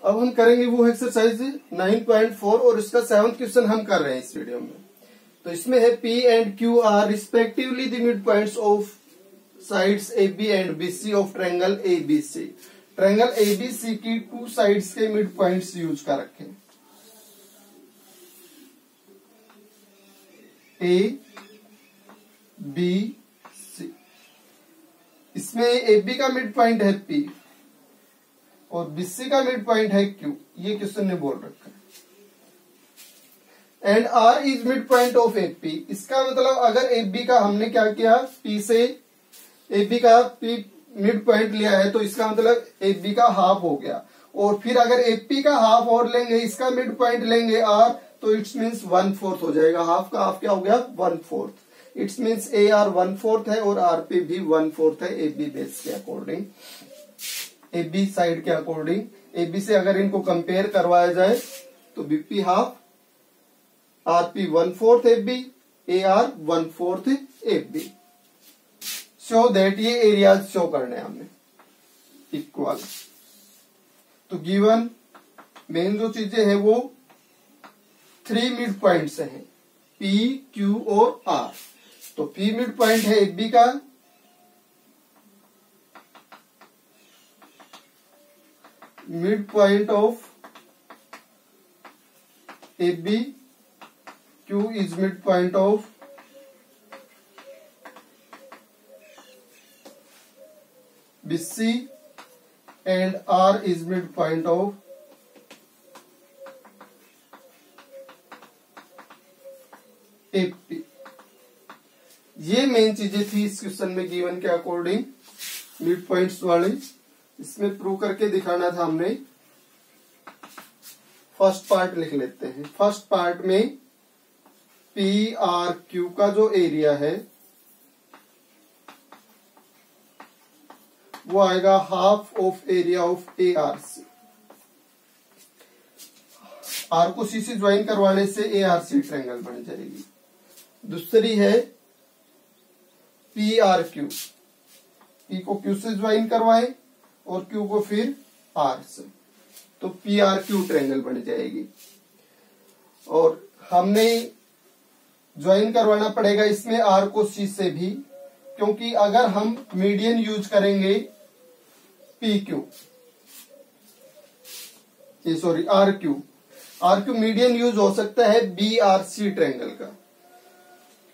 अब हम करेंगे वो एक्सरसाइज 9.4 और इसका 7th क्वेश्चन हम कर रहे हैं इस वीडियो में। तो इसमें है P and Q are respectively the mid points of sides AB and BC of triangle ABC। Triangle ABC की 2 साइड्स के मिड पॉइंट्स यूज कर रखे हैं। A B C। इसमें AB का मिड पॉइंट है P और BC का मिड पॉइंट है Q। ये क्वेश्चन ने बोल रखा है। And R is mid point of AP। इसका मतलब अगर AB का हमने क्या किया, P से AB का P मिड पॉइंट लिया है तो इसका मतलब AB का हाफ हो गया। और फिर अगर AP का हाफ और लेंगे, इसका मिड पॉइंट लेंगे R, तो इट्स मीन्स 1/4 हो जाएगा। हाफ का हाफ क्या हो गया, 1/4। इट्स मीन्स AR 1/4 है और RP भी 1/4 है AB बेस के अकॉर्डिंग, AB साइड के अकॉर्डिंग। AB से अगर इनको कंपेयर करवाया जाए तो BP half, RP 1/4 AB, AR 1/4 AB। Show that ये एरियाज शो करने हैं हमें इक्वल। तो गिवन मेन जो चीजें हैं वो 3 मिड पॉइंट्स हैं, P, Q और R। तो P मिड पॉइंट है AB का, mid point of AB, Q is midpoint of BC and R is midpoint of AP। ये मेन चीजें थी इस क्वेश्चन में गिवन के अकॉर्डिंग, मिड पॉइंट्स वाले। इसमें प्रूव करके दिखाना था हमने। फर्स्ट पार्ट लिख लेते हैं। फर्स्ट पार्ट में PRQ का जो एरिया है वो आएगा half of area of ARC। R को C से ज्वाइन करवाने से ARC ट्रायंगल बन जाएगी। दूसरी है PRQ, P को Q से ज्वाइन करवाए और Q को फिर R से, तो PRQ ट्रायंगल बन जाएगी। और हमने ज्वाइन करवाना पड़ेगा इसमें R को C से भी, क्योंकि अगर हम मीडियन यूज करेंगे RQ, RQ मीडियन यूज हो सकता है BRC ट्रायंगल का।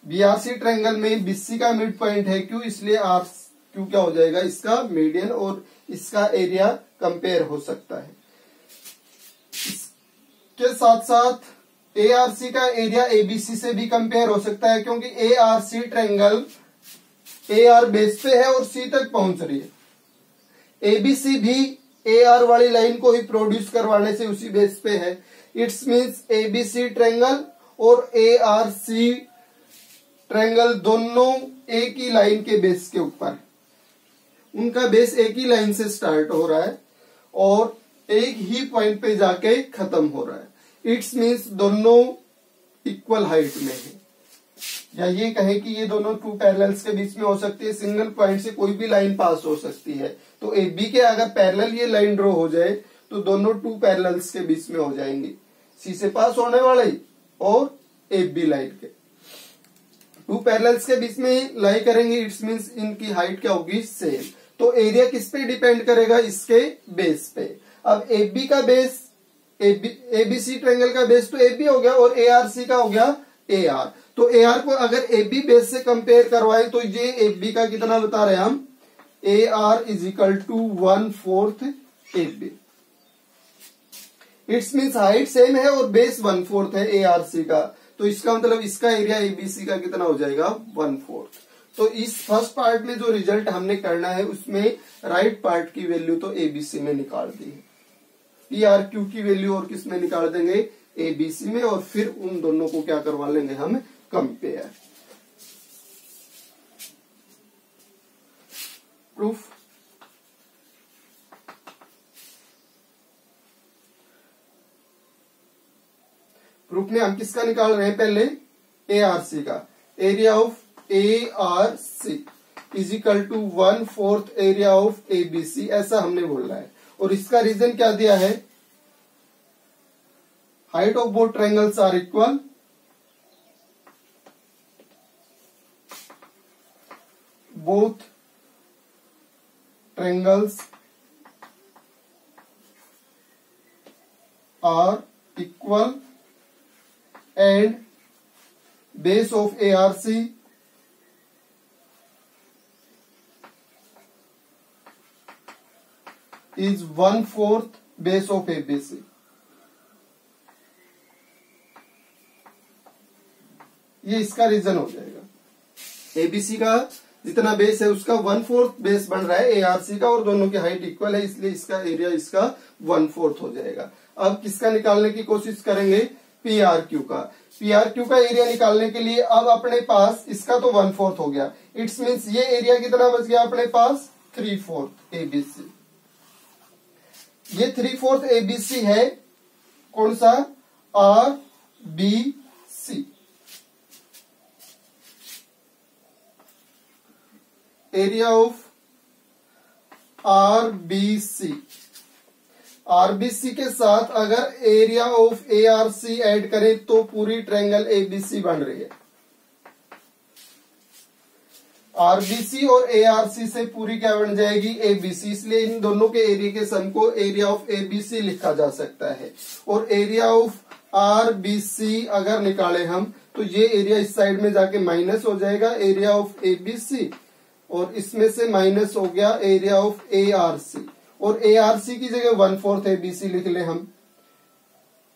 BRC ट्रायंगल में BC का मिड पॉइंट है Q, इसलिए RQ क्या हो जाएगा, इसका मीडियन और इसका एरिया कंपेयर हो सकता है। इसके साथ साथ ARC का एरिया ABC से भी कंपेयर हो सकता है, क्योंकि ARC ट्रायंगल AR बेस पे है और C तक पहुंच रही है। ABC भी AR वाली लाइन को ही प्रोड्यूस करवाने से उसी बेस पे है। इट्स मीन्स ABC ट्रायंगल और ARC ट्रायंगल दोनों एक ही लाइन के बेस के ऊपर, उनका बेस एक ही लाइन से स्टार्ट हो रहा है और एक ही पॉइंट पे जाके खत्म हो रहा है। इट्स मीन्स दोनों इक्वल हाइट में है, या ये कहें कि ये दोनों 2 पैरेलल्स के बीच में हो सकती है। सिंगल पॉइंट से कोई भी लाइन पास हो सकती है। तो AB के अगर पैरेलल ये लाइन ड्रॉ हो जाए तो दोनों 2 पैरेलल्स के बीच में हो जाएंगे, C से पास होने वाले और AB लाइन के 2 पैरेलल्स के बीच में लाई करेंगे। इट्स मीन्स इनकी हाइट क्या होगी, सेम। तो एरिया किस पे डिपेंड करेगा, इसके बेस पे। अब AB का बेस, ABC ट्रायंगल का बेस तो AB हो गया और ARC का हो गया AR। तो AR को अगर AB बेस से कंपेयर करवाएं तो ये AB का कितना बता रहे हैं हम, AR is equal to 1/4 AB। It's means height same है और बेस 1/4 है ARC का, तो इसका मतलब इसका एरिया ABC का कितना हो जाएगा, 1/4। तो इस फर्स्ट पार्ट में जो रिजल्ट हमने करना है उसमें राइट पार्ट की वैल्यू तो ABC में निकाल दी है। PRQ की वैल्यू और किस में निकाल देंगे, ABC में, और फिर उन दोनों को क्या करवा लेंगे हम, कंपेयर। प्रूफ। प्रूफ में हम किसका निकाल रहे हैं, पहले ARC का। Area of ARC is equal to 1/4 area of ABC, ऐसा हमने बोला है। और इसका रीजन क्या दिया है, height of both triangles are equal, both triangles are equal and base of ARC is 1/4 base of ABC. ये इसका रीजन हो जाएगा। एबीसी का जितना बेस है उसका 1/4 बेस बन रहा है एआरसी का, और दोनों की हाइट इक्वल है, इसलिए इसका एरिया इसका 1/4 हो जाएगा। अब किसका निकालने की कोशिश करेंगे? पीआरक्यू का। पीआरक्यू का एरिया निकालने के लिए अब अपने पास इसका तो 1/4 हो गया, इट्स मीन्स ये एरिया कितना बच गया अपने पास? 3/4 एबीसी। ये 3/4 एबीसी है, कौन सा? R B C. Area of RBC. RBC के साथ अगर एरिया ऑफ एआरसी ऐड करें तो पूरी ट्रायंगल एबीसी बन रही है। आरबीसी और एआरसी से पूरी क्या बन जाएगी? एबीसी। इसलिए इन दोनों के एरिया के सम को एरिया ऑफ एबीसी लिखा जा सकता है। और एरिया ऑफ आरबीसी अगर निकाले हम तो ये एरिया इस साइड में जाके माइनस हो जाएगा एरिया ऑफ एबीसी, और इसमें से माइनस हो गया एरिया ऑफ एआरसी, और एआरसी की जगह 1/4 एबीसी लिख ले हम,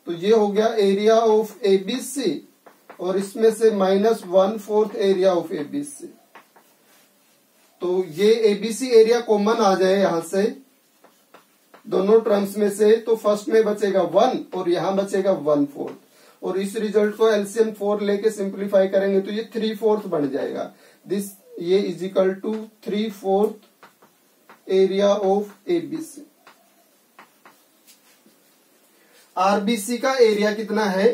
तो ये हो गया एरिया ऑफ एबीसी, और इसमें से माइनस 1/4 एरिया ऑफ एबीसी। तो ये एबीसी एरिया कॉमन आ जाए यहां से दोनों टर्म्स में से, तो फर्स्ट में बचेगा 1 और यहां बचेगा 1/4, और इस रिजल्ट को एलसीएम 4 लेके सिंप्लीफाई करेंगे तो ये 3/4 बन जाएगा। दिस ये is equal to 3/4 area of ABC. RBC का एरिया कितना है?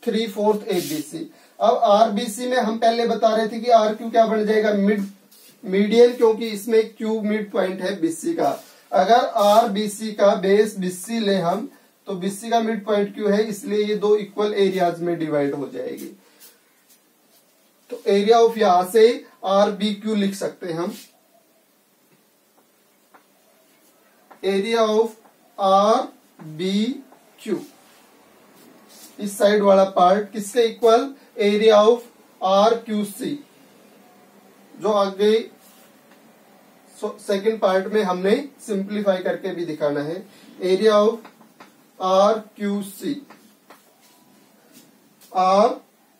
3/4 एबीसी। अब आरबीसी में हम पहले बता रहे थे कि आर क्यू क्या बन जाएगा? मीडियन, क्योंकि इसमें क्यू मिड पॉइंट है बीसी का। अगर आरबीसी का बेस बीसी ले हम तो बीसी का मिड पॉइंट क्यू है, इसलिए ये दो इक्वल एरियाज में डिवाइड हो जाएगी। तो एरिया ऑफ यहां से आर बी क्यू लिख सकते हैं हम। Area of R B Q, इस साइड वाला पार्ट किसके equal? Area of R Q C, जो आगे सेकंड पार्ट में हमने सिंप्लीफाई करके भी दिखाना है। Area of R Q C, R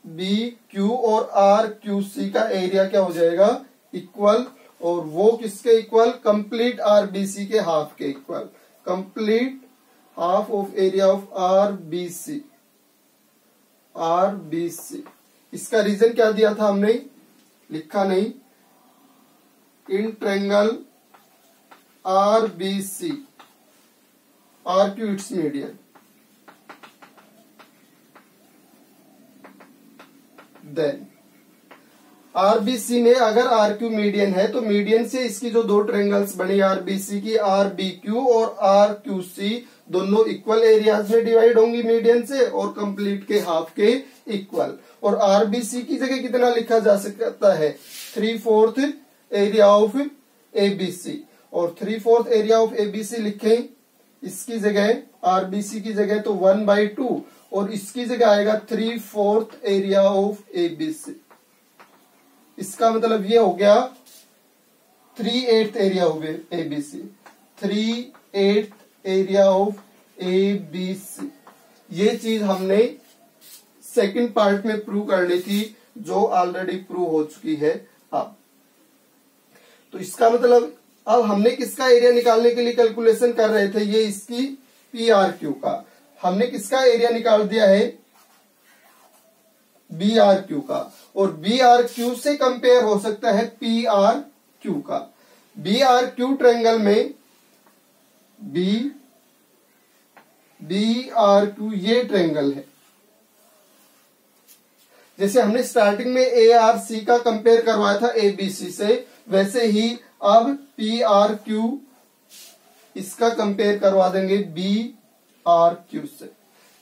B Q और आर क्यू सी का एरिया क्या हो जाएगा? इक्वल, और वो किसके इक्वल? कंप्लीट आरबीसी के हाफ के equal. Complete half of area of RBC. RBC इसका रीजन क्या दिया था हमने? लिखा नहीं। In triangle RBC R Q it's median, then RBC में अगर आर क्यू मीडियन है तो मीडियन से इसकी जो दो ट्रायंगल्स बनी आरबीसी की, आर बी क्यू और आर क्यू सी, दोनों इक्वल एरियाज में डिवाइड होंगी मीडियन से, और कंप्लीट के हाफ के इक्वल। और आरबीसी की जगह कितना लिखा जा सकता है? 3/4 एरिया ऑफ एबीसी, और 3/4 एरिया ऑफ एबीसी लिखें इसकी जगह, आरबीसी की जगह तो 1/2, और इसकी जगह आएगा 3/4 एरिया ऑफ एबीसी। इसका मतलब ये हो गया 3/8 area of ABC. 3/8 area of ABC, ये चीज हमने सेकंड पार्ट में प्रूव करनी थी, जो ऑलरेडी प्रूव हो चुकी है। अब तो इसका मतलब अब हमने किसका एरिया निकालने के लिए कैलकुलेशन कर रहे थे? ये इसकी पीआरक्यू का। हमने किसका एरिया निकाल दिया है? बीआरक्यू का, और बीआरक्यू से कंपेयर हो सकता है पीआरक्यू का। बीआरक्यू ट्रायंगल में बीआरक्यू ये ट्रायंगल है। जैसे हमने स्टार्टिंग में एआरसी का कंपेयर करवाया था एबीसी से, वैसे ही अब पीआरक्यू इसका कंपेयर करवा देंगे बीआरक्यू से।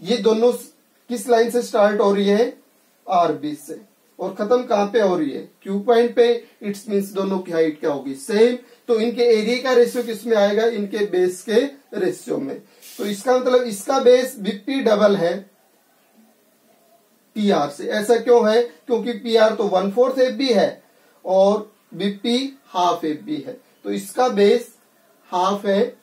ये दोनों किस लाइन से स्टार्ट हो रही है, आरबी से, और खत्म कहां पे हो रही है, क्यू पॉइंट पे। इट्स मीन्स दोनों की हाइट क्या होगी, सेम। तो इनके एरिया का रेशियो किसमें आएगा, इनके बेस के रेशियो में। तो इसका मतलब इसका बेस बीपी डबल है पीआर से। ऐसा क्यों है, क्योंकि पीआर तो 1/4 एफबी है और बीपी हाफ एफबी है, तो इसका बेस हाफ है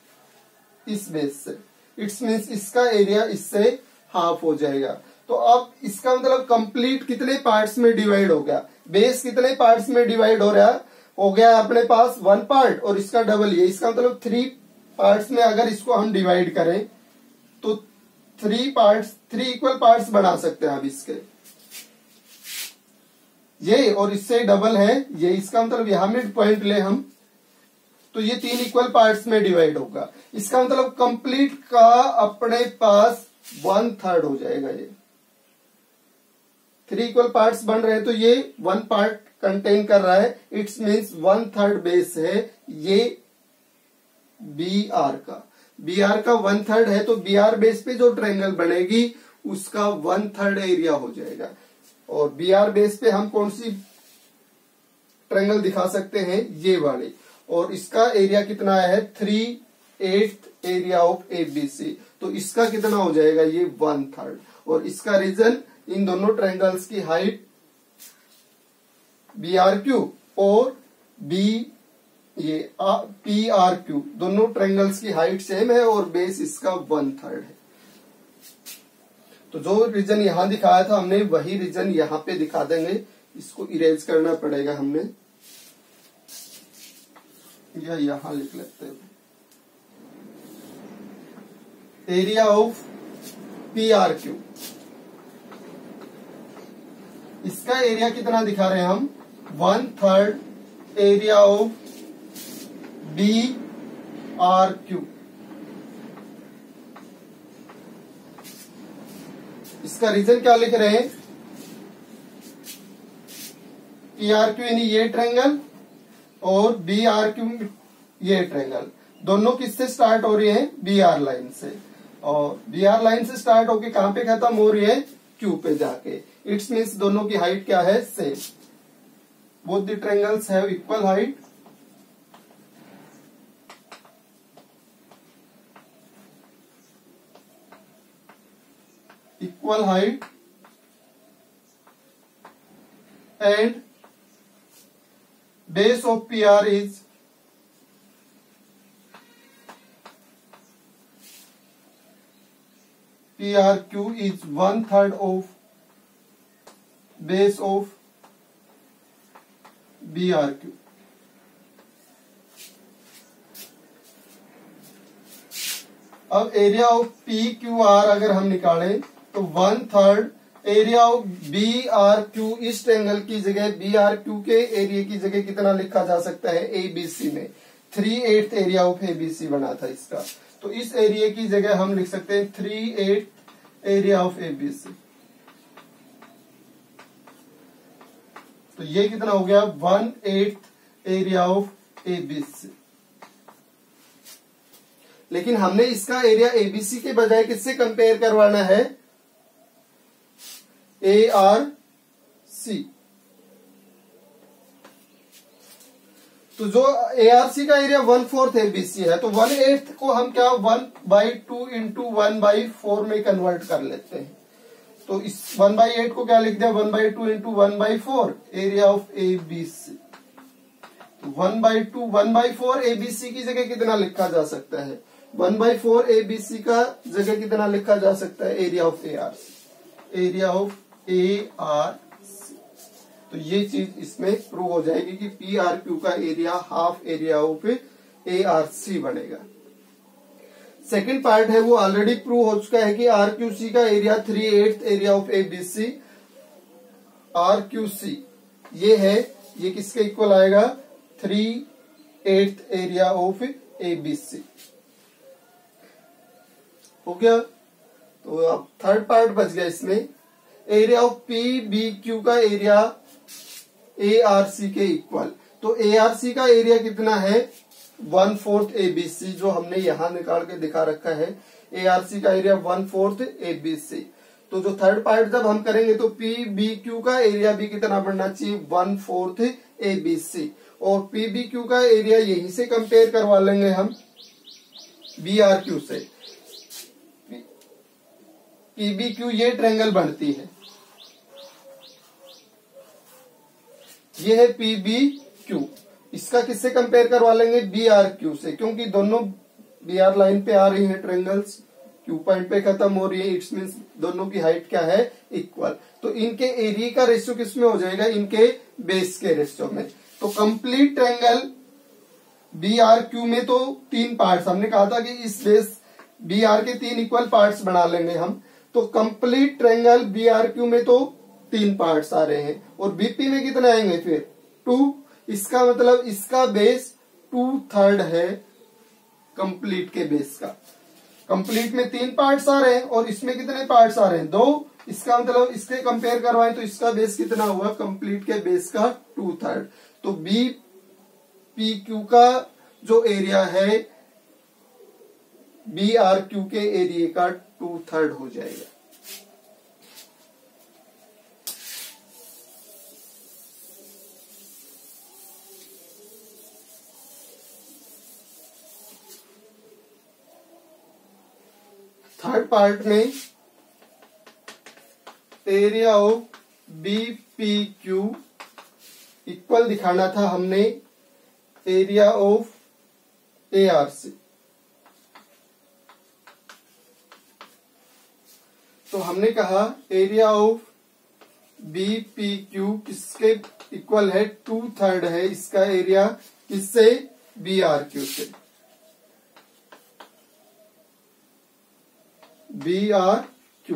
इस बेस से। इट्स मीन्स इसका एरिया इससे हाफ हो जाएगा। तो अब इसका मतलब कंप्लीट कितने पार्ट्स में डिवाइड हो गया, बेस कितने पार्ट्स में डिवाइड हो गया अपने पास 1 पार्ट, और इसका डबल ये, इसका मतलब 3 पार्ट्स में अगर इसको हम डिवाइड करें तो 3 इक्वल पार्ट्स बना सकते हैं अब इसके, ये और इससे डबल है ये। इसका मतलब यहां मिड पॉइंट ले हम, तो ये 3 इक्वल पार्ट्स में डिवाइड होगा। इसका मतलब कंप्लीट का अपने पास 1/3 हो जाएगा। ये 3 इक्वल पार्ट्स बन रहे हैं तो ये 1 पार्ट कंटेन कर रहा है। इट्स मीन्स 1/3 बेस है ये बी आर का। बी आर का 1/3 है, तो बी आर बेस पे जो ट्रायंगल बनेगी उसका 1/3 एरिया हो जाएगा। और बी आर बेस पे हम कौन सी ट्रायंगल दिखा सकते हैं, ये वाली, और इसका एरिया कितना है 3/8 एरिया ऑफ एबीसी। तो इसका कितना हो जाएगा, ये 1/3। और इसका रीजन, इन दोनों ट्रायंगल्स की हाइट बी आर क्यू और ये पी आर क्यू, दोनों ट्रायंगल्स की हाइट सेम है और बेस इसका 1/3 है। तो जो रीजन यहां दिखाया था हमने, वही रीजन यहां पे दिखा देंगे। इसको इरेज करना पड़ेगा हमने, या यहां लिख लेते हैं, area of P R Q. इसका एरिया कितना दिखा रहे हैं हम, 1/3 area of B R Q. इसका रीजन क्या लिख रहे हैं, पी आर क्यू यानी ये ट्रायंगल और बी आर क्यू ये ट्रायंगल, दोनों किससे स्टार्ट हो रही है, बी आर लाइन से। और बी आर लाइन से स्टार्ट होके कहां पे खत्म हो रही है, क्यू पे जाके। इट्स मीन्स दोनों की हाइट क्या है, same. Both the triangles have equal height. Equal height and base of PR is PRQ is 1/3 of base of BRQ. अब एरिया ऑफ PQR अगर हम निकालें तो 1/3 एरिया ऑफ BRQ, इस ट्रायंगल की जगह BRQ के एरिया की जगह कितना लिखा जा सकता है, ABC में 3/8 एरिया ऑफ ABC बना था इसका। तो इस एरिया की जगह हम लिख सकते हैं 3/8 एरिया ऑफ ABC। तो ये कितना हो गया, 1/8 एरिया ऑफ ABC। लेकिन हमने इसका एरिया ABC के बजाय किससे कंपेयर करवाना है, ARC। तो जो ARC का एरिया 1/4 ABC है, तो 1/8 को हम क्या 1/2 इंटू 1/4 में कन्वर्ट कर लेते हैं। तो इस 1/8 को क्या लिख दिया, 1/2 into 1/4 area of ABC। 1/2 1/4 ABC की जगह कितना लिखा जा सकता है, 1/4 ABC का जगह कितना लिखा जा सकता है, area of ARC, area of ARC। तो ये चीज इसमें प्रूव हो जाएगी कि PRQ का area half area of ARC बनेगा। सेकंड पार्ट है वो ऑलरेडी प्रूव हो चुका है कि RQC का area 3/8 area of ABC। RQC ये है, ये किसके इक्वल आएगा, 3/8 एरिया ऑफ ABC। हो गया। तो अब थर्ड पार्ट बच गया इसमें, एरिया ऑफ PBQ का एरिया ARC के इक्वल। तो ARC का एरिया कितना है, 1/4 ABC, जो हमने यहां निकाल के दिखा रखा है। ARC का एरिया 1/4 ABC। तो जो थर्ड पार्ट जब हम करेंगे तो PBQ का एरिया भी कितना बनना चाहिए, 1/4 ABC। और PBQ का एरिया यहीं से कंपेयर करवा लेंगे हम BRQ से। PBQ ये ट्रायंगल बनती है, ये है PBQ। इसका किससे कंपेयर करवा लेंगे, BRQ से, क्योंकि दोनों BR लाइन पे आ रही है ट्रायंगल्स, Q पॉइंट पे खत्म हो रही है, इट्स मीन्स दोनों की हाइट क्या है, इक्वल। तो इनके एरिया का रेशियो किस में हो जाएगा, इनके बेस के रेशियो में। तो कंप्लीट ट्रायंगल BRQ में तो 3 पार्ट्स, हमने कहा था कि इस बेस BR के 3 इक्वल पार्ट्स बना लेंगे हम। तो कंप्लीट ट्रायंगल BRQ में तो 3 पार्ट्स आ रहे हैं, और BP में कितने आएंगे फिर 2। इसका मतलब इसका बेस 2/3 है कंप्लीट के बेस का। कंप्लीट में 3 पार्ट्स आ रहे हैं और इसमें कितने पार्ट्स आ रहे हैं, 2। इसका मतलब इसके कंपेयर करवाएं तो इसका बेस कितना हुआ, कंप्लीट के बेस का 2/3। तो BPQ का जो एरिया है BRQ के एरिया का 2/3 हो जाएगा। थर्ड पार्ट में एरिया ऑफ BPQ इक्वल दिखाना था हमने एरिया ऑफ ARC। तो हमने कहा एरिया ऑफ BPQ किसके इक्वल है, 2/3 है इसका एरिया, किससे, BRQ से। BRQ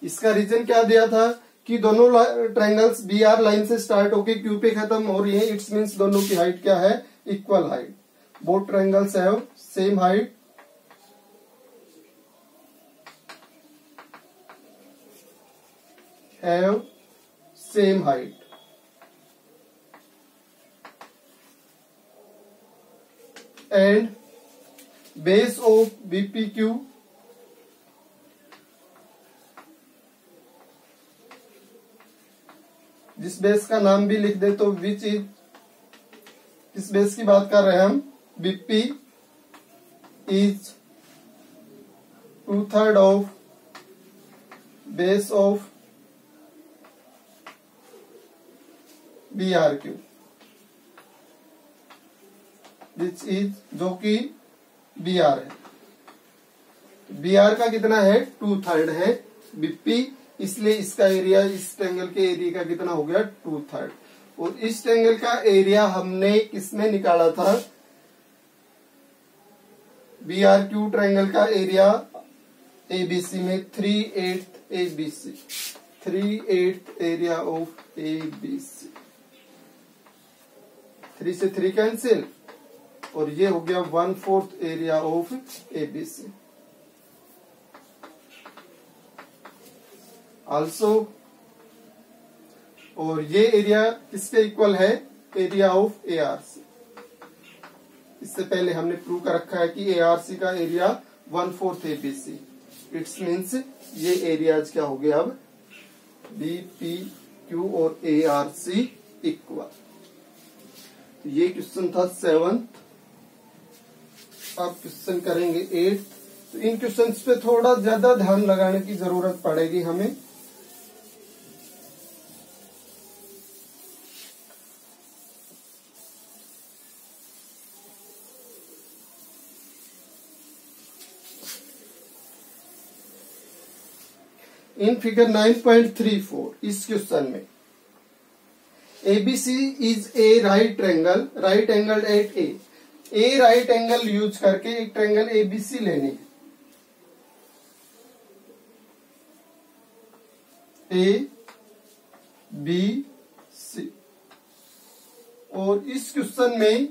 इसका रीजन क्या दिया था कि दोनों ट्रायंगल्स BR लाइन से स्टार्ट होके Q पे खत्म हो रही है, इट्स मीन्स दोनों की हाइट क्या है, equal height. Both triangles have same height, have same height. And base of BPQ जिस बेस का नाम भी लिख दे तो विच इज, किस बेस की बात कर रहे हैं हम, BP is 2/3 of base of BRQ, which is, जो कि BR है। BR का कितना है, 2/3 है BP, इसलिए इसका एरिया इस ट्रायंगल के एरिया का कितना हो गया, 2/3। और इस ट्रायंगल का एरिया हमने किसमें निकाला था, BRQ ट्रायंगल का एरिया ABC में 3/8 ABC, 3/8 एरिया ऑफ ABC। 3 से 3 कैंसिल, और ये हो गया 1/4 एरिया ऑफ ABC। आल्सो, और ये एरिया किसके इक्वल है, एरिया ऑफ ARC। इससे पहले हमने प्रूव कर रखा है कि ARC का एरिया 1/4 ABC। इट्स मीन्स ये एरियाज क्या हो गया अब, BPQ और ARC इक्वल। ये क्वेश्चन था 7th। अब क्वेश्चन करेंगे 8th। तो इन क्वेश्चंस पे थोड़ा ज्यादा ध्यान लगाने की जरूरत पड़ेगी हमें। इन फिगर 9.34 इस क्वेश्चन में ABC is a right triangle, right angle at A right angle use करके एक ट्रायंगल ABC लेनी है। ABC, और इस क्वेश्चन में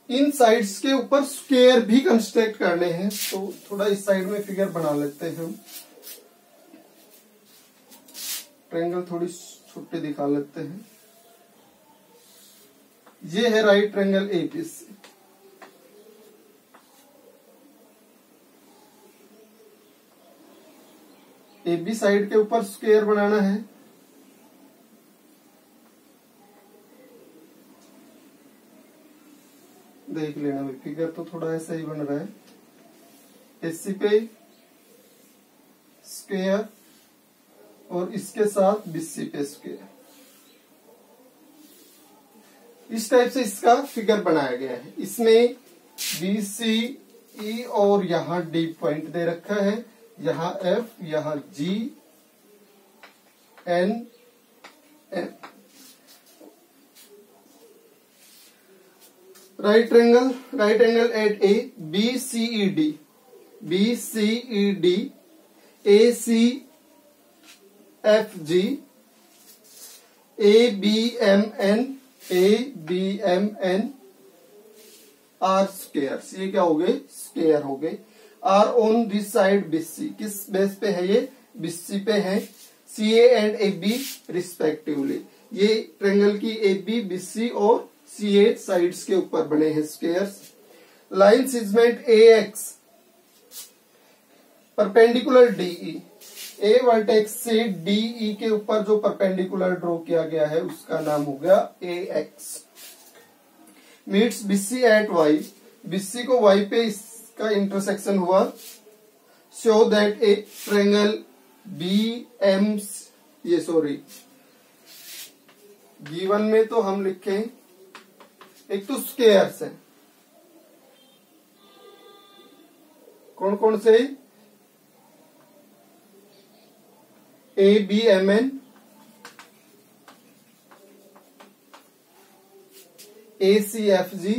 इन साइड्स के ऊपर स्क्वायर भी कंस्ट्रक्ट करने हैं। तो थोड़ा इस साइड में फिगर बना लेते हैं हम, ट्रायंगल थोड़ी छोटे दिखा लेते हैं। ये है right triangle ABC। A B side के ऊपर स्क्वायर बनाना है। देख लेना भाई, फिगर तो थोड़ा ऐसा ही बन रहा है। एसी पे स्क्वायर और इसके साथ बीसी पे स्क्वायर, इस टाइप से इसका फिगर बनाया गया है। इसमें बी सी ई और यहां डी पॉइंट दे रखा है, यहां एफ, यहां G N M. Right angle at A B C E D A C F G A B M N R square. ये क्या हो गए? स्क्वायर हो गए। R on this side BC, किस बेस पे है ये? बीसी पे है। C A and A B respectively, ये ट्रायंगल की ए बी, बीसी और सी ए साइड्स के ऊपर बने हैं स्क्वायर्स। लाइन सिगमेंट ए एक्स परपेंडिकुलर डीई, ए वर्टेक्स से डीई के ऊपर जो परपेंडिकुलर ड्रॉ किया गया है उसका नाम हो गया A X. Meets BC at Y, BC को वाई पे इसका इंटरसेक्शन हुआ। Show that a triangle B M, ये सॉरी गिवन में तो हम लिखे एक तो स्क्वायर्स है, कौन कौन से? A B M N, A C F G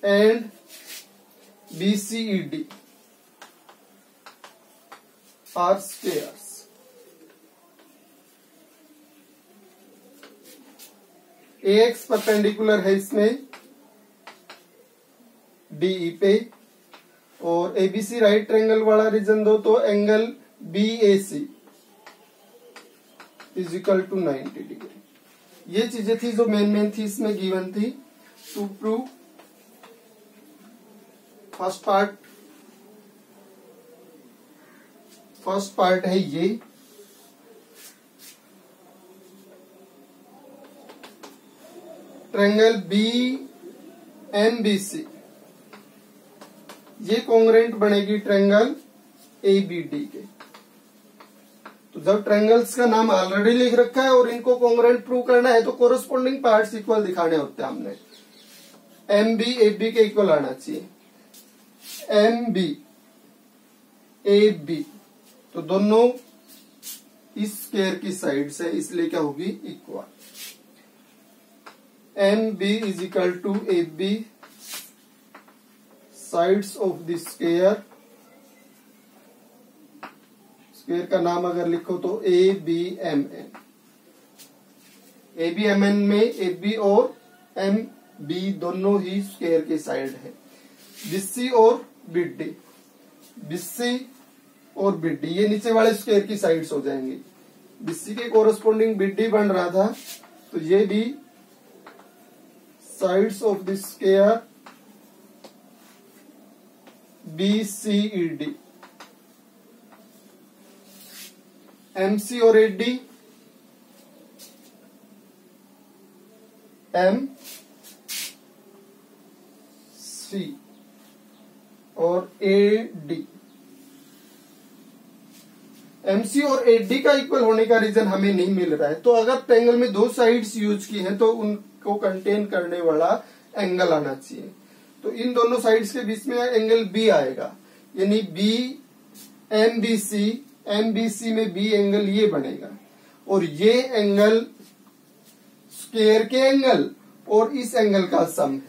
and B C E D are squares. A X perpendicular है इसमें डीई पे, और एबीसी राइट ट्रायंगल वाला रीजन दो तो angle B A C is equal to 90 degree. ये चीजें थी जो मेन थी इसमें गिवन थी टू प्रूव। फर्स्ट पार्ट है ये, triangle B M B C, ये कॉन्ग्रेंट बनेगी ट्रायंगल ए बी डी के। तो जब ट्रायंगल्स का नाम ऑलरेडी लिख रखा है और इनको कॉन्ग्रेंट प्रूव करना है तो कोरस्पोंडिंग पार्ट्स इक्वल दिखाने होते हैं हमने। एम बी ए बी के इक्वल आना चाहिए, एम बी ए बी, तो दोनों इस स्क्वायर की साइड से, इसलिए क्या होगी? Equal. M B is equal to A B sides of the square. Square का नाम अगर लिखो तो A B M N. A B M N में ए बी और एम बी दोनों ही स्क्वायर की साइड है। बीसी और बीडी, बीसी और बीडी ये नीचे वाले स्क्वायर की साइड्स हो जाएंगी। बीसी के कोरस्पोंडिंग बीडी बन रहा था, तो ये भी sides of the square B C E D. MC और एडी, एम सी और ए डी। एमसी और एडी का इक्वल होने का रीजन हमें नहीं मिल रहा है, तो अगर ट्रायंगल में दो साइड्स यूज की हैं तो उनको कंटेन करने वाला एंगल आना चाहिए। तो इन दोनों साइड्स के बीच में एंगल बी आएगा, यानी B M B C, M B C में बी एंगल ये बनेगा, और ये एंगल स्क्वायर के एंगल और इस एंगल का सम है।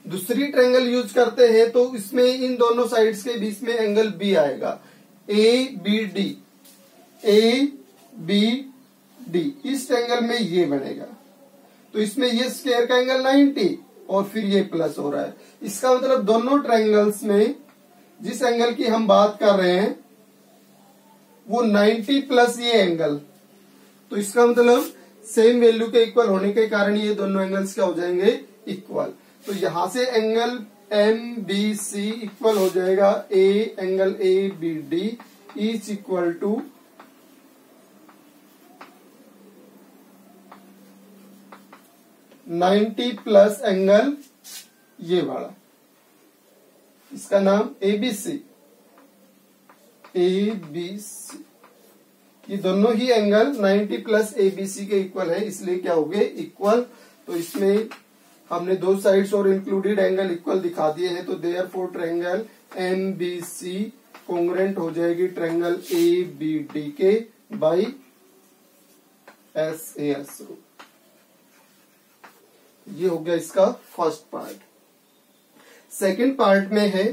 दूसरी ट्रायंगल यूज करते हैं तो इसमें इन दोनों साइड्स के बीच में एंगल बी आएगा, A B D, A B D, इस ट्रायंगल में ये बनेगा। तो इसमें ये स्क्वायर का एंगल 90 और फिर ये प्लस हो रहा है। इसका मतलब दोनों ट्रायंगल्स में जिस एंगल की हम बात कर रहे हैं वो 90 प्लस ये एंगल, तो इसका मतलब सेम वैल्यू के इक्वल होने के कारण ये दोनों एंगल्स क्या हो जाएंगे? इक्वल। तो यहां से angle M B C equal हो जाएगा angle A B D is equal to 90 plus angle ये वाला, इसका नाम एबीसी। एबीसी ये दोनों ही एंगल 90 प्लस एबीसी के इक्वल है, इसलिए क्या हो गए इक्वल। तो इसमें हमने दो साइड्स और इंक्लूडेड एंगल इक्वल दिखा दिए हैं, तो देयरफॉर ट्रायंगल एमबीसी कॉन्ग्रुएंट हो जाएगी ट्रायंगल एबीडी के बाई एसएस। ये हो गया इसका फर्स्ट पार्ट। सेकंड पार्ट में है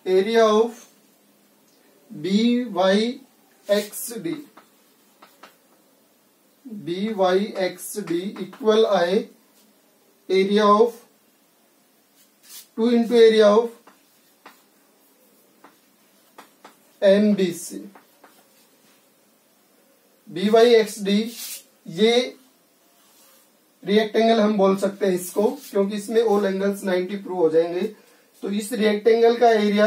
area of B Y X D. B Y X D equal आए area of 2 into area of M B C. B Y X D ये rectangle हम बोल सकते हैं इसको, क्योंकि इसमें ऑल एंगल्स 90 प्रूव हो जाएंगे। तो इस रिएक्टेंगल का एरिया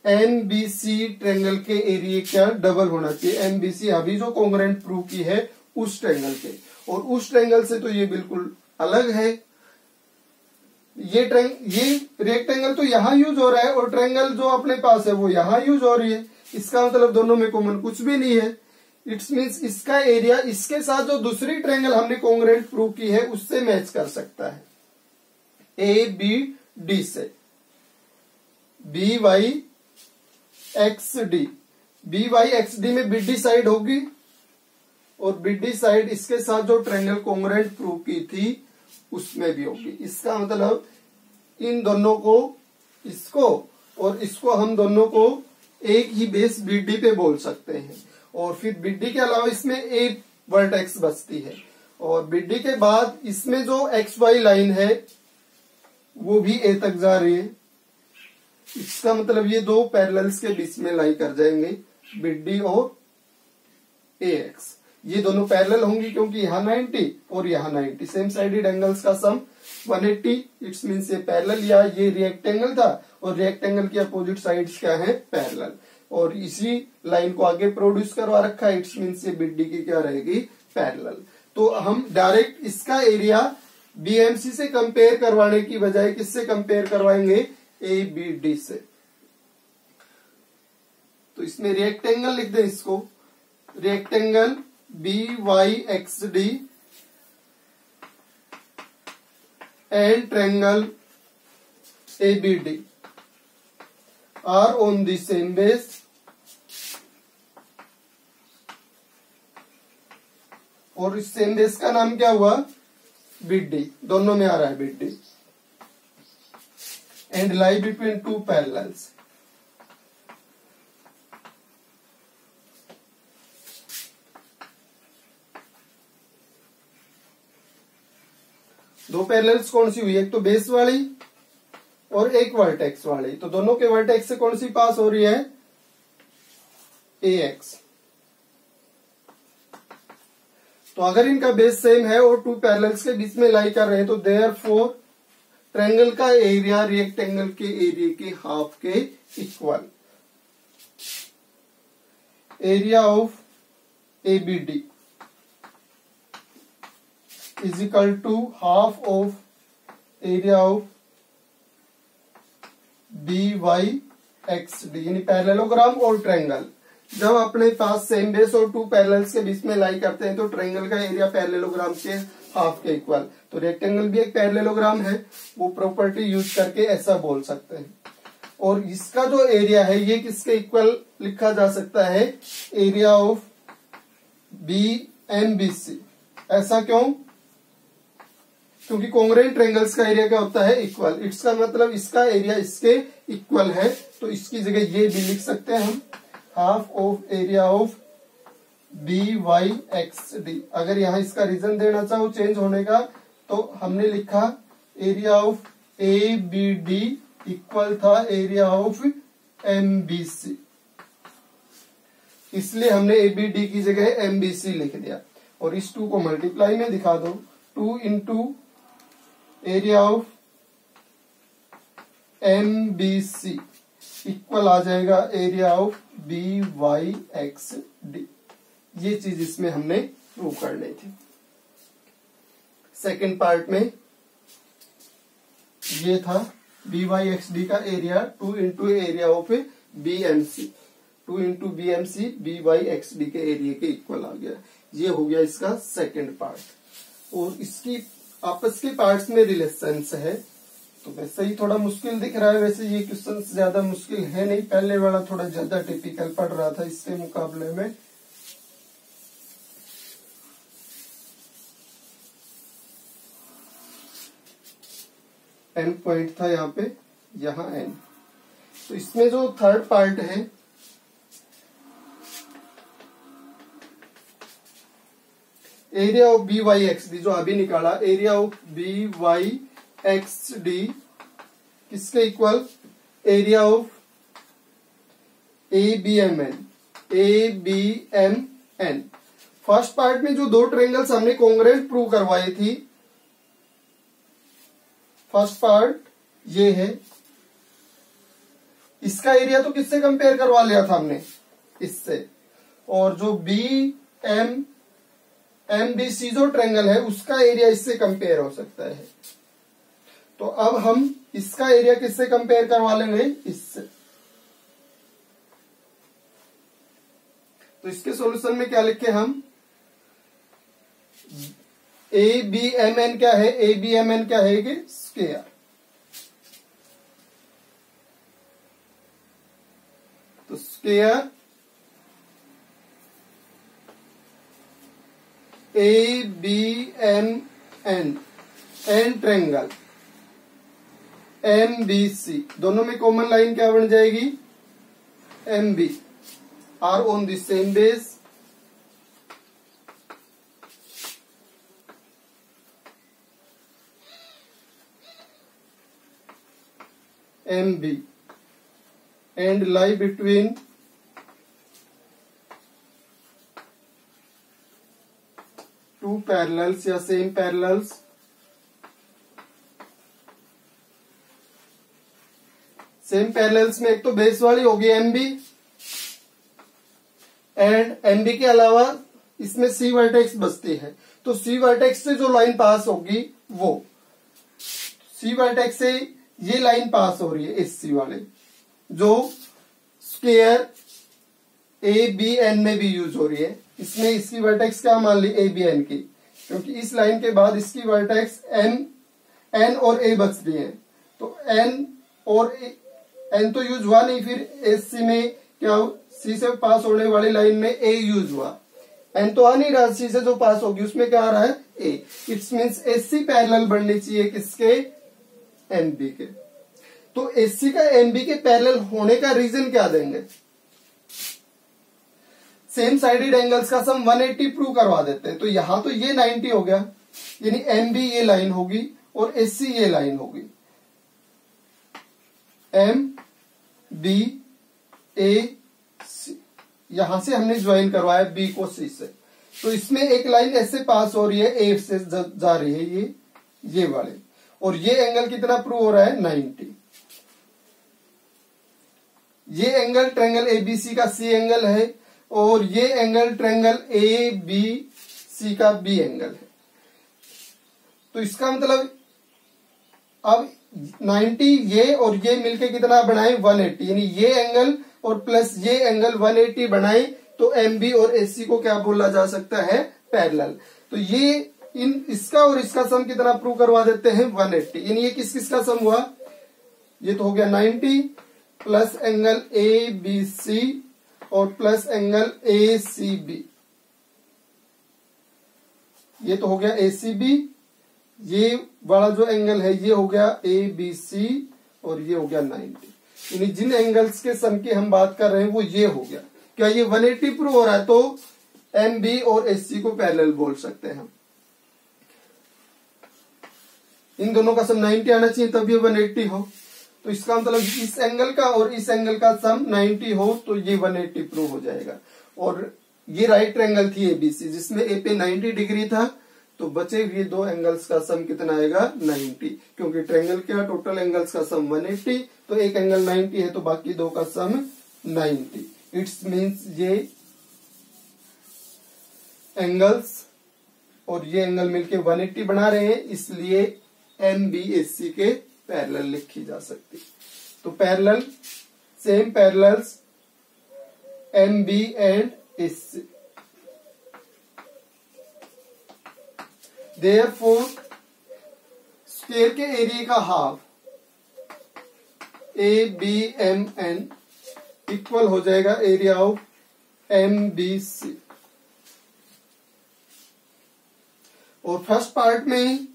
एमबीसी ट्रायंगल के एरिया का डबल होना चाहिए। एमबीसी अभी जो कॉन्ग्रुएंट प्रूव की है उस ट्रायंगल के, और उस ट्रायंगल से तो ये बिल्कुल अलग है। ये रिएक्टेंगल तो यहां यूज हो रहा है और ट्रायंगल जो अपने पास है वो यहां यूज हो रही है। इसका मतलब दोनों में कॉमन कुछ भी नहीं है। इट्स मीन्स इसका एरिया इसके साथ जो दूसरी ट्रायंगल हमने कॉन्ग्रुएंट प्रूव की है उससे मैच कर सकता है, ए बी डी से। B Y X D, B Y X D में बीडी साइड होगी और बीडी साइड इसके साथ जो ट्रायंगल कॉन्ग्रुएंट प्रूव की थी उसमें भी होगी। इसका मतलब इन दोनों को, इसको और इसको हम दोनों को एक ही बेस बीडी पे बोल सकते हैं। और फिर बीडी के अलावा इसमें एक वर्टेक्स बचती है, और बीडी के बाद इसमें जो एक्स वाई लाइन है वो भी ए तक जा रही है। इसका मतलब ये दो पैरेलल्स के बीच में लाई कर जाएंगे, बीडी और ए एक्स। ये दोनों पैरेलल होंगी क्योंकि यहाँ 90 और यहाँ 90, सेम साइडेड एंगल्स का सम 180। इट्स मीन्स ये पैरेलल, या ये रिएक्टेंगल था और रिएक्टेंगल की अपोजिट साइड्स क्या है पैरेलल, और इसी लाइन को आगे प्रोड्यूस करवा रखा है। इट्स मीन्स ये बीडी की क्या रहेगी पैरेलल। तो हम डायरेक्ट इसका एरिया बीएमसी से कंपेयर करवाने की बजाय किससे कंपेयर करवाएंगे, ए बी डी से। तो इसमें रिएक्टेंगल लिख दें इसको, rectangle B Y X D and triangle A B D are on the same base और इस सेम बेस का नाम क्या हुआ, बीडी। दोनों में आ रहा है BD. And lie between two parallels. दो पैरेलल्स कौन सी हुई, एक तो बेस वाली और एक वर्टेक्स वाली। तो दोनों के वर्टेक्स से कौन सी पास हो रही है, ए एक्स। तो अगर इनका बेस सेम है और टू पैरेलल्स के बीच में लाई कर रहे हैं तो देयरफॉर ट्रायंगल का एरिया रिएक्टेंगल के एरिया के हाफ के equal. Area of A B D is equal to half of area of B Y X D, यानी पैरेललोग्राम और ट्रायंगल जब अपने पास सेम बेस और टू पैरेलल्स के बीच में लाई करते हैं तो ट्रायंगल का एरिया पैरेललोग्राम के हाफ के इक्वल। तो रेक्टेंगल भी एक पैरेललोग्राम है, वो प्रॉपर्टी यूज करके ऐसा बोल सकते हैं। और इसका जो एरिया है ये किसके इक्वल लिखा जा सकता है, area of B M B C. ऐसा क्यों, क्योंकि कॉन्ग्रुएंट ट्रायंगल्स का एरिया क्या होता है, इक्वल। इसका मतलब इसका एरिया इसके इक्वल है, तो इसकी जगह ये भी लिख सकते हैं हम, half of area of B Y X D. अगर यहाँ इसका रीजन देना चाहो चेंज होने का तो हमने लिखा area of A B D equal था area of M B C, इसलिए हमने ए बी डी की जगह एम बी सी लिख दिया। और इस 2 को मल्टीप्लाई में दिखा दो, 2 into area of MBC equal आ जाएगा एरिया ऑफ BYXD। ये चीज इसमें हमने प्रूव करनी थी। सेकंड पार्ट में ये था BYXD का area 2 into area of BMC, 2 into BMC BYXD के एरिया के इक्वल आ गया। ये हो गया इसका सेकंड पार्ट। और इसकी आपस के पार्ट्स में रिलेशंस है, तो वैसे ही थोड़ा मुश्किल दिख रहा है। वैसे ये क्वेश्चन ज्यादा मुश्किल है नहीं, पहले वाला थोड़ा ज्यादा टिपिकल पड़ रहा था इसके मुकाबले में। N पॉइंट था यहाँ पे, यहाँ N। तो इसमें जो थर्ड पार्ट है, एरिया ऑफ BYXD जो अभी निकाला, एरिया ऑफ BYXD किसके equal? Area of ABMN। First part में जो दो ट्रायंगल्स हमने कॉन्ग्रुएंट प्रूव करवाई थी, फर्स्ट पार्ट ये है, इसका एरिया तो किससे कंपेयर करवा लिया था हमने? इससे। और जो MBC जो ट्रायंगल है उसका एरिया इससे कंपेयर हो सकता है। तो अब हम इसका एरिया किससे कंपेयर करवा लेंगे? इससे। तो इसके सॉल्यूशन में क्या लिखे हम? ABMN क्या है? ABMN क्या है? कि स्क्वायर। तो square ABMN and triangle MBC, दोनों में कॉमन लाइन क्या बन जाएगी? MB are on the same base. MB and lie between two parallels या same parallels। सेम पैरेलल्स में एक तो बेस वाली होगी MB, एंड MB के अलावा इसमें C वर्टेक्स बचती है। तो C वर्टेक्स से जो लाइन पास होगी वो C वर्टेक्स से ये लाइन पास हो रही है SC वाले, जो स्क्वायर ABN में भी यूज हो रही है। इसमें इसकी वर्टेक्स क्या मान ली? ABN की, क्योंकि इस लाइन के बाद इसकी वर्टेक्स N और A बच रही है। तो N और N तो यूज हुआ नहीं, फिर SC में क्या, C से पास होने वाली लाइन में A यूज हुआ। N तो आ नहीं रहा, C से जो पास होगी उसमें क्या आ रहा है? A। It's means SC parallel बननी चाहिए किसके? MB के। तो SC का MB के पैरेलल होने का रीजन क्या देंगे? सेम साइडेड एंगल्स का सम 180 प्रूव करवा देते हैं। तो यहां तो ये 90 हो गया, यानी MB ये लाइन होगी और SC ये लाइन होगी। MBAC यहां से हमने ज्वाइन करवाया B को C से। तो इसमें एक लाइन ऐसे पास हो रही है, A से जा रही है ये वाले, और ये एंगल कितना प्रूव हो रहा है? 90। ये एंगल ट्रायंगल ABC का C एंगल है, और ये एंगल ट्रायंगल ABC का B एंगल है। तो इसका मतलब अब 90 ये और ये मिलके कितना बनाए? 180, यानी ये एंगल और प्लस ये एंगल 180 बनाए, तो MB और SC को क्या बोला जा सकता है? पैरेलल। तो ये इसका और इसका सम कितना प्रूव करवा देते हैं? 180। यानी ये किस किस का सम हुआ? ये तो हो गया 90 प्लस एंगल ABC और प्लस एंगल ACB। ये तो हो गया ACB, ये वाला जो एंगल है ये हो गया ABC, और ये हो गया 90। यानी जिन एंगल्स के सम की हम बात कर रहे हैं वो ये हो गया। क्या ये 180 प्रूव हो रहा है? तो MB और SC को पैरेलल बोल सकते हैं हम। इन दोनों का सम 90 आना चाहिए तब ये 180 हो। तो इसका मतलब इस एंगल का और इस एंगल का सम 90 हो तो ये 180 प्रूव हो जाएगा। और ये राइट ट्रायंगल थी ABC, जिसमें A पे 90 डिग्री था, तो बचे हुए दो एंगल्स का सम कितना आएगा 90, क्योंकि ट्रायंगल का टोटल एंगल्स का सम 180, तो एक एंगल 90 है तो बाकी दो का सम 90। इट्स मीन्स ये एंगल्स और ये एंगल मिलके 180 बना रहे हैं, इसलिए MBAC के पैरेलल लिखी जा सकती। तो parallel, same parallels MB and AC। Therefore, square के एरिया का हाफ ABMN इक्वल हो जाएगा एरिया ऑफ MBC। और फर्स्ट पार्ट में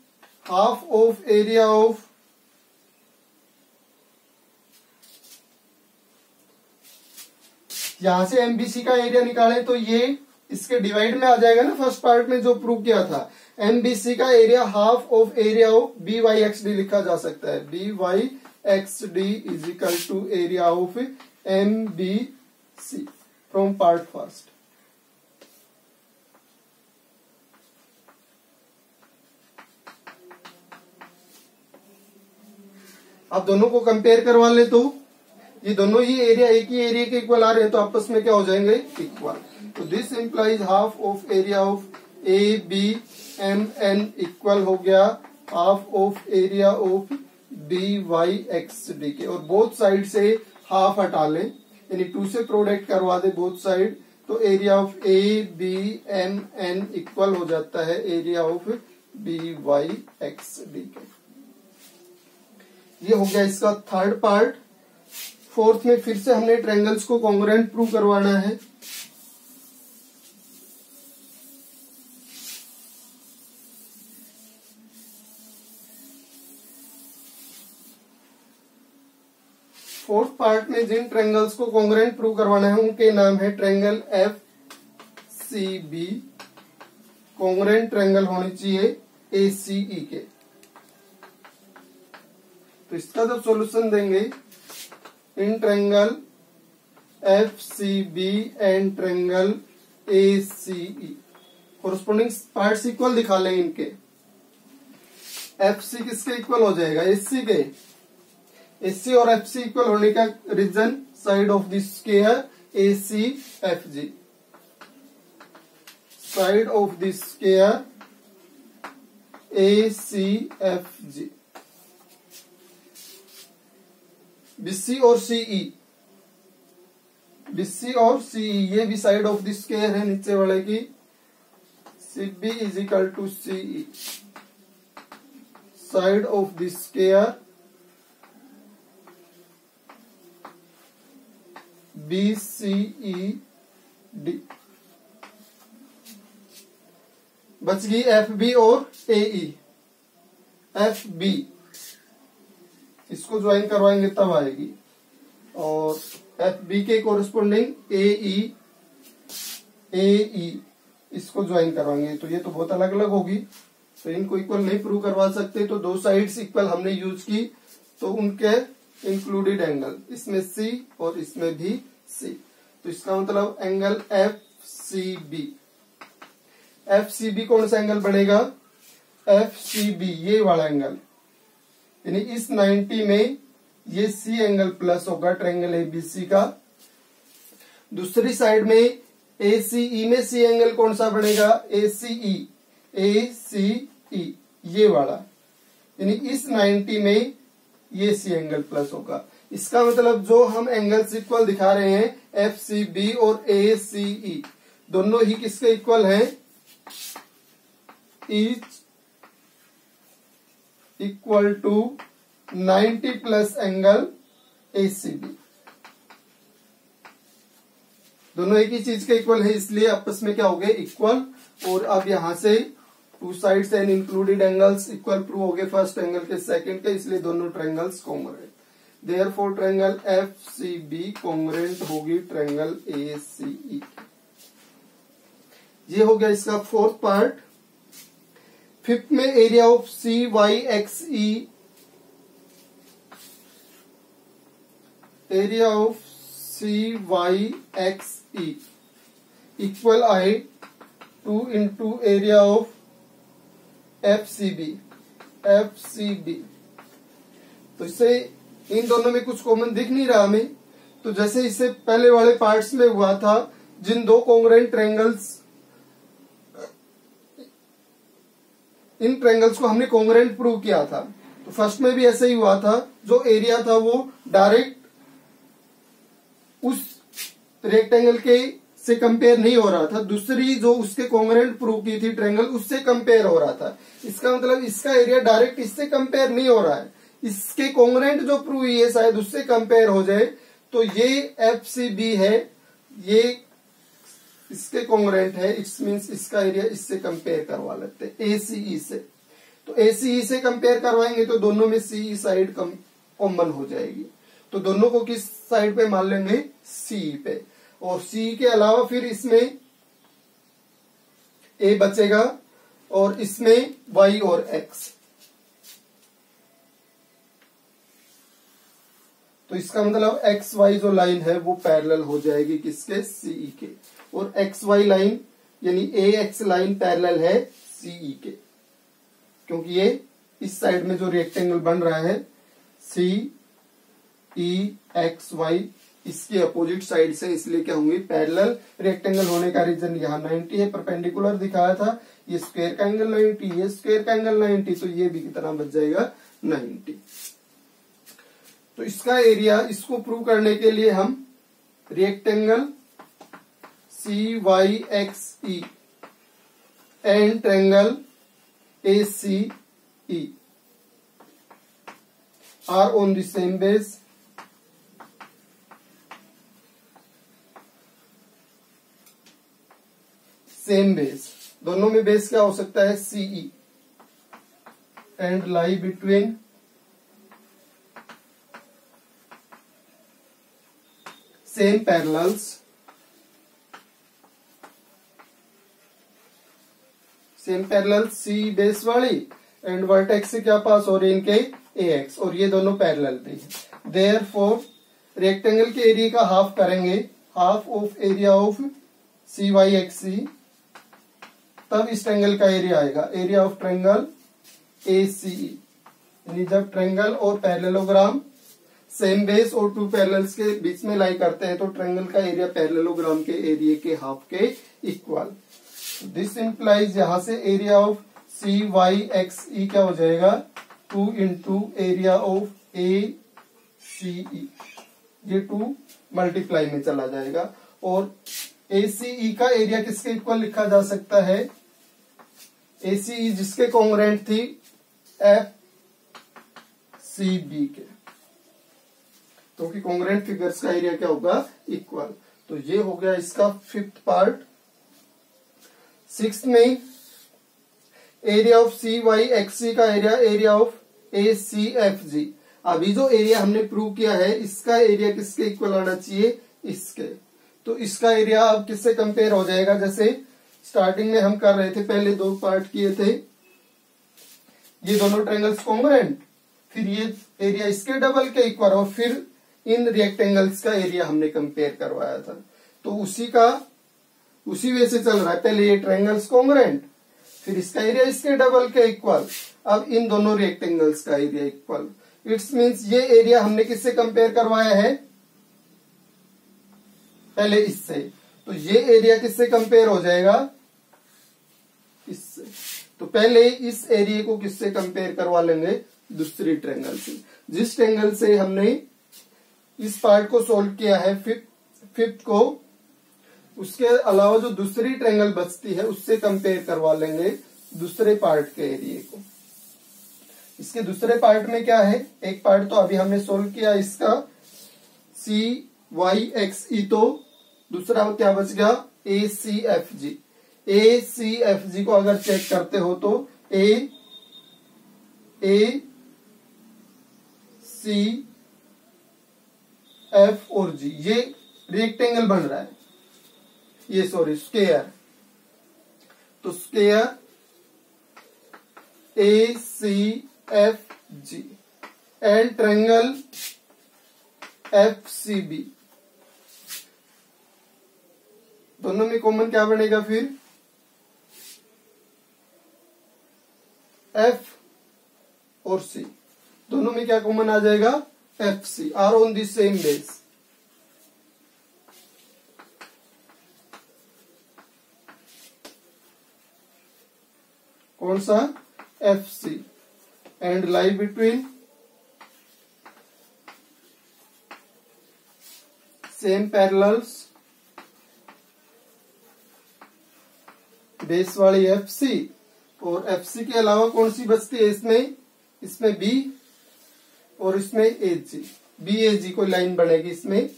हाफ ऑफ एरिया ऑफ यहां से MBC का एरिया निकालें तो ये इसके डिवाइड में आ जाएगा ना, फर्स्ट पार्ट में जो प्रूव किया था। MBC का area half of area of BYXD लिखा जा सकता है। BYXD is equal to area of MBC from part first. आप दोनों को कंपेयर करवा ले तो ये दोनों ही एरिया एक ही एरिया के इक्वल आ रहे हैं, तो आपस में क्या हो जाएंगे इक्वल। तो this implies half of area of ABMN equal हो गया half of area of BYXD के, और बोथ साइड से हाफ हटा लें, यानी 2 से प्रोडक्ट करवा दे बोथ साइड, तो एरिया ऑफ ABMN इक्वल हो जाता है एरिया ऑफ BYXD के। ये हो गया इसका थर्ड पार्ट। फोर्थ में फिर से हमने ट्रायंगल्स को कॉन्ग्रुएंट प्रूव करवाना है। फोर्थ पार्ट में जिन ट्रायंगल्स को कॉन्ग्रुएंट प्रूव करवाना है उनके नाम है ट्रायंगल FCB। कॉन्ग्रुएंट ट्रायंगल होनी चाहिए ACE के। तो इसका जब सॉल्यूशन देंगे in triangle FCB and triangle ACE, corresponding parts equal दिखा लें इनके। FC किसके इक्वल हो जाएगा AC के। AC और FC इक्वल होने का reason side of the square ACFG, side of the square ACFG। BC और CE, BC और CE ये भी साइड ऑफ द स्क्वायर है नीचे वाले की। CB is equal to CE, side of the square BCED। बच गई FB और AE। FB इसको ज्वाइन करवाएंगे तब आएगी, और FB के कोरिस्पोंडिंग AE इसको ज्वाइन करवाएंगे, तो ये तो बहुत अलग अलग होगी, तो इनको इक्वल नहीं प्रूव करवा सकते। तो दो साइड्स इक्वल हमने यूज की, तो उनके इंक्लूडेड एंगल इसमें C और इसमें भी C, तो इसका मतलब एंगल FCB। FCB कौन सा एंगल बनेगा FCB, ये वाला एंगल, यानी इस 90 में ये C एंगल प्लस होगा ट्रायंगल ABC का। दूसरी साइड में ACE में C एंगल कौन सा बनेगा ACE, ये वाला, यानी इस 90 में ये C एंगल प्लस होगा। इसका मतलब जो हम एंगल्स इक्वल दिखा रहे हैं FCB और ACE दोनों ही किसके इक्वल हैं, each equal to 90 plus angle ACB। दोनों एक ही चीज के इक्वल है, इसलिए आपस में क्या हो गए इक्वल। और अब यहां से two sides and included angles equal prove हो गए फर्स्ट एंगल के सेकंड के, इसलिए दोनों triangles congruent. Therefore triangle FCB congruent होगी ट्रायंगल ACE। ये हो गया इसका फोर्थ पार्ट। फिफ्थ में area of CYXE, area of CYXE equal आए 2 into area of F C B. तो इससे इन दोनों में कुछ कॉमन दिख नहीं रहा हमें। तो जैसे इससे पहले वाले पार्ट्स में हुआ था, जिन दो कॉन्ग्रुएंट ट्रायंगल्स, इन ट्रायंगल्स को हमने कॉन्ग्रुएंट प्रूव किया था, तो फर्स्ट में भी ऐसे ही हुआ था। जो एरिया था वो डायरेक्ट उस रेक्टेंगल के से कंपेयर नहीं हो रहा था, दूसरी जो उसके कॉन्ग्रुएंट प्रूव की थी ट्रायंगल, उससे कंपेयर हो रहा था। इसका मतलब इसका एरिया डायरेक्ट इससे कंपेयर नहीं हो रहा है, इसके कॉन्ग्रुएंट जो प्रूव हुई है शायद उससे कंपेयर हो जाए। तो ये एफ सी बी है, ये इसके कॉन्ग्रुएंट है, इट्स मीन्स इसका एरिया इससे कंपेयर करवा लेते हैं एसीई से। तो एसीई से कंपेयर करवाएंगे तो दोनों में सीई साइड कॉमन हो जाएगी। तो दोनों को किस साइड पे मान लेंगे? सी पे। और सी के अलावा फिर इसमें ए बचेगा और इसमें वाई और एक्स। तो इसका मतलब एक्स वाई जो लाइन है वो पैरेलल हो जाएगी किसके? सीई के। और एक्स वाई लाइन यानी ए एक्स लाइन पैरेलल है सीई के, क्योंकि ये इस साइड में जो रेक्टेंगल बन रहा है सी ई एक्स वाई, इसके अपोजिट साइड से, इसलिए क्या होंगे? पैरेलल। रेक्टेंगल होने का रीजन यहाँ 90 है, परपेंडिकुलर दिखाया था, ये स्क्वायर का एंगल 90, ये स्क्वायर का एंगल 90, तो ये भी कितना बच जाएगा? 90। तो इसका एरिया, इसको प्रूव करने के लिए हम rectangle C Y X E and triangle A C E are on the same base, same base. दोनों में बेस क्या हो सकता है? CE, and lie between same parallels, same parallels सी बेस वाली, एंड वर्टेक्स से क्या पास हो रहे इनके? ए एक्स, और ये दोनों पैरेलल भी है। देयरफॉर रेक्टेंगल के एरिया का हाफ करेंगे, half of area of C Y X C, तब इस ट्रायंगल का एरिया आएगा, area of triangle A C E. यानी जब ट्रायंगल और पैरेललोग्राम सेम बेस और टू पैरेलल्स के बीच में लाई करते हैं तो ट्रायंगल का एरिया पैरेललोग्राम के एरिया के हाफ के इक्वल। दिस इंप्लाइज यहां से area of C Y X E क्या हो जाएगा? 2 into area of A C ई, ये 2 मल्टीप्लाई में चला जाएगा। और ए सी ई का एरिया किसके इक्वल लिखा जा सकता है? ए सी ई जिसके कॉन्ग्रुएंट थी एफ सी बी के, क्योंकि कॉन्ग्रुएंट फिगर्स का एरिया क्या होगा? इक्वल। तो ये हो गया इसका 5th पार्ट। 6th में area of C Y X C का area, area of A C F G. अभी जो एरिया हमने प्रूव किया है इसका एरिया किसके इक्वल आना चाहिए? इसके। तो इसका एरिया अब किससे कंपेयर हो जाएगा? जैसे स्टार्टिंग में हम कर रहे थे, पहले 2 पार्ट किए थे, ये दोनों ट्रायंगल्स कॉन्ग्रुएंट, फिर ये एरिया इसके डबल के इक्वल, और फिर इन रेक्टेंगल्स का एरिया हमने कंपेयर करवाया था। तो उसी वे से चल रहा है। पहले ये ट्रायंगल्स कॉन्ग्रुएंट, फिर इसका एरिया इसके डबल के इक्वल, अब इन दोनों रेक्टेंगल्स का एरिया इक्वल। इट्स मीन्स ये एरिया हमने किससे कंपेयर करवाया है? पहले इससे। तो ये एरिया किससे कंपेयर हो जाएगा? इससे। तो पहले इस एरिया को किससे कंपेयर करवा लेंगे? दूसरी ट्रायंगल से। जिस ट्रायंगल से हमने इस पार्ट को सोल्व किया है, फिफ्थ को, उसके अलावा जो दूसरी ट्रायंगल बचती है उससे कंपेयर करवा लेंगे दूसरे पार्ट के एरिया को। इसके दूसरे पार्ट में क्या है? एक पार्ट तो अभी हमने सोल्व किया इसका सी वाई एक्स ई, तो दूसरा क्या बच गया? ए सी एफ जी। ए सी एफ जी को अगर चेक करते हो तो ए सी एफ और जी, ये रेक्टेंगल बन रहा है, ये सॉरी स्क्वायर। तो square A C F G and triangle F C B, दोनों में कॉमन क्या बनेगा? फिर एफ और सी, दोनों में क्या कॉमन आ जाएगा, F C are on the same base. कौन सा, F C, and lie between same parallels base वाली एफ सी, और एफ सी के अलावा कौन सी बचती है इसमें, इसमें बी और इसमें ए जी, बी ए जी कोई लाइन बनेगी इसमें,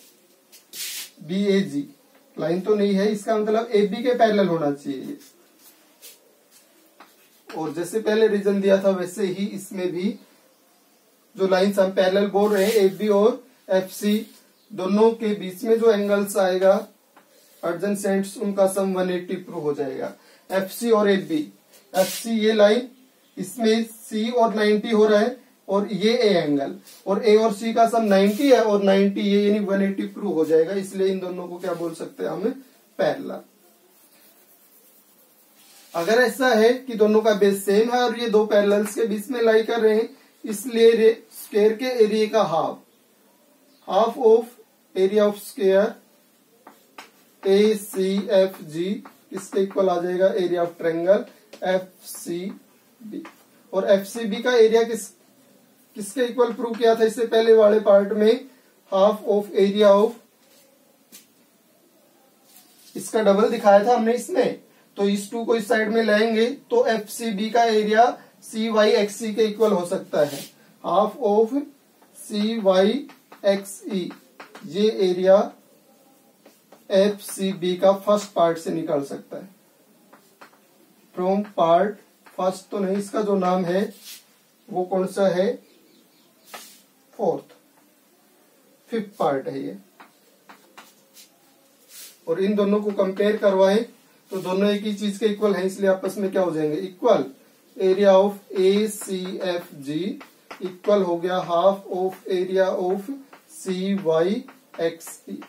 बी ए जी लाइन तो नहीं है, इसका मतलब ए बी के पैरेलल होना चाहिए। और जैसे पहले रीजन दिया था वैसे ही इसमें भी जो लाइंस हम पैरेलल बोल रहे हैं, ए बी और एफ सी, दोनों के बीच में जो एंगल्स आएगा एडजेसेंट्स, उनका सम 180 प्रूव हो जाएगा। एफ सी और ए बी, एफ सी ये लाइन, इसमें सी और 90 हो रहा है, और ये ए एंगल, और ए और सी का सम 90 है, और 90 ये यानी 180 प्रूव हो जाएगा। इसलिए इन दोनों को क्या बोल सकते हैं हम, पैरेलल। अगर ऐसा है कि दोनों का बेस सेम है और ये दो पैरेलल्स के बीच में लाई कर रहे हैं, इसलिए स्क्वायर के एरिया का half of area of square A C F G इसके इक्वल आ जाएगा area of triangle F C B. और एफ सी बी का एरिया किसके इक्वल प्रूव किया था इससे पहले वाले पार्ट में, हाफ ऑफ एरिया ऑफ, इसका डबल दिखाया था हमने इसमें, तो इस टू को इस साइड में लाएंगे तो एफ सी बी का area C Y X C के इक्वल हो सकता है, half of C Y X E, ये एरिया एफ सी बी का फर्स्ट पार्ट से निकल सकता है। फ्रॉम पार्ट फर्स्ट तो नहीं, इसका जो नाम है वो कौन सा है, फिफ्थ पार्ट है ये। और इन दोनों को कंपेयर करवाएं तो दोनों एक ही चीज के इक्वल हैं, इसलिए आपस में क्या हो जाएंगे, equal. Area of A C F G equal हो गया half of area of C Y X E,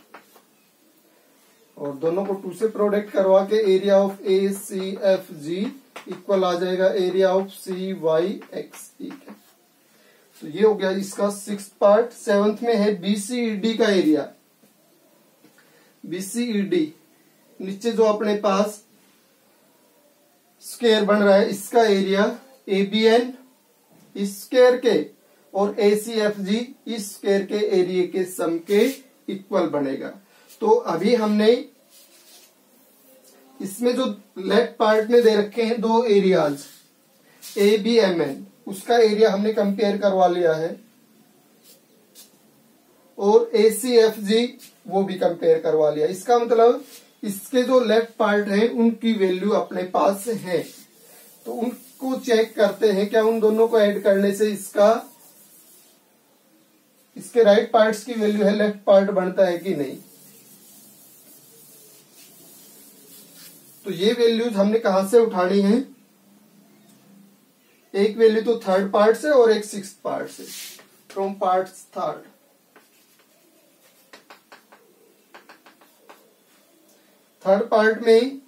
और दोनों को 2 से प्रोडक्ट करवा के area of A C F G equal आ जाएगा area of C Y X E. तो ये हो गया इसका 6th पार्ट। 7th में है बीसीईडी का एरिया। बीसीईडी नीचे जो अपने पास स्क्वायर बन रहा है, इसका एरिया एबीएन इस स्क्वायर के और एसीएफजी इस स्क्वायर के एरिया के सम के इक्वल बनेगा। तो अभी हमने इसमें जो लेफ्ट पार्ट में दे रखे हैं दो areas A B M N, उसका एरिया हमने कंपेयर करवा लिया है, और ए सी एफ जी वो भी कंपेयर करवा लिया। इसका मतलब इसके जो लेफ्ट पार्ट है उनकी वैल्यू अपने पास है, तो उनको चेक करते हैं क्या उन दोनों को ऐड करने से इसके राइट पार्ट्स की वैल्यू है लेफ्ट पार्ट बनता है कि नहीं। तो ये वैल्यूज हमने कहां से उठानी है, एक वैल्यू तो थर्ड पार्ट से और एक 6th पार्ट से, from part third. Third part में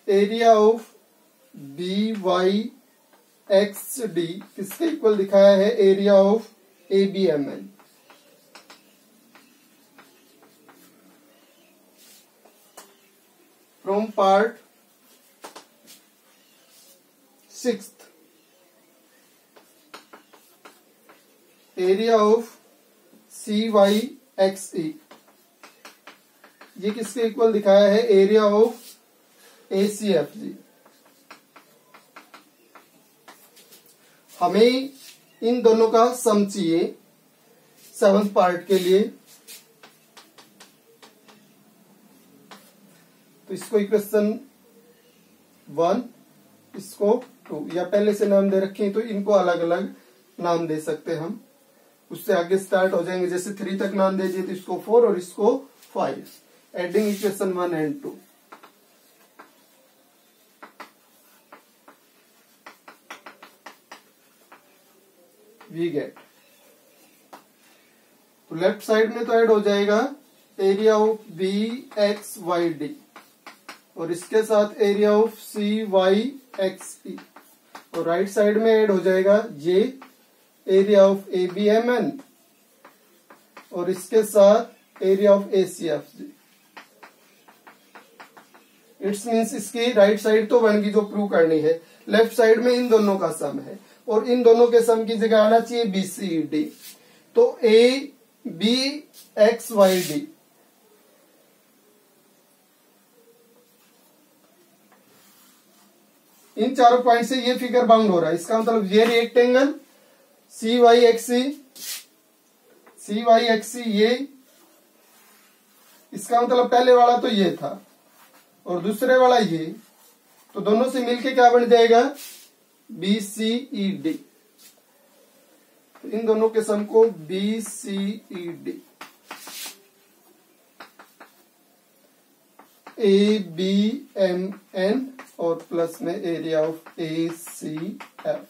area of B Y X D किसके इक्वल दिखाया है, area of A B M N. From part 6th area of C Y X E, ये किसके इक्वल दिखाया है, area of A C F G. हमें इन दोनों का सम चाहिए 7th पार्ट के लिए, तो इसको इक्वेशन 1, इसको 2, या पहले से नाम दे रखे हैं तो इनको अलग अलग नाम दे सकते हैं हम, उससे आगे स्टार्ट हो जाएंगे। जैसे 3 तक नाम दे दिए तो इसको 4 और इसको 5, adding equation 1 and 2। We get, तो लेफ्ट साइड में तो ऐड हो जाएगा area of B X Y D और इसके साथ area of C Y X E, और राइट साइड में ऐड हो जाएगा जे area of A B M N और इसके साथ area of A C F G. It's means इसकी राइट साइड तो बन गई जो प्रूव करनी है, लेफ्ट साइड में इन दोनों का सम है और इन दोनों के सम की जगह आना चाहिए बी सी डी। तो A B X Y D, इन चारों पॉइंट से ये फिगर बाउंड हो रहा है। इसका मतलब ये रेक्टेंगल सी वाई एक्सी ये, इसका मतलब पहले वाला तो ये था और दूसरे वाला ये, तो दोनों से मिलके क्या बन जाएगा बी सी ई डी। तो इन दोनों के सम को B C E D, A B M N और प्लस में area of A C F.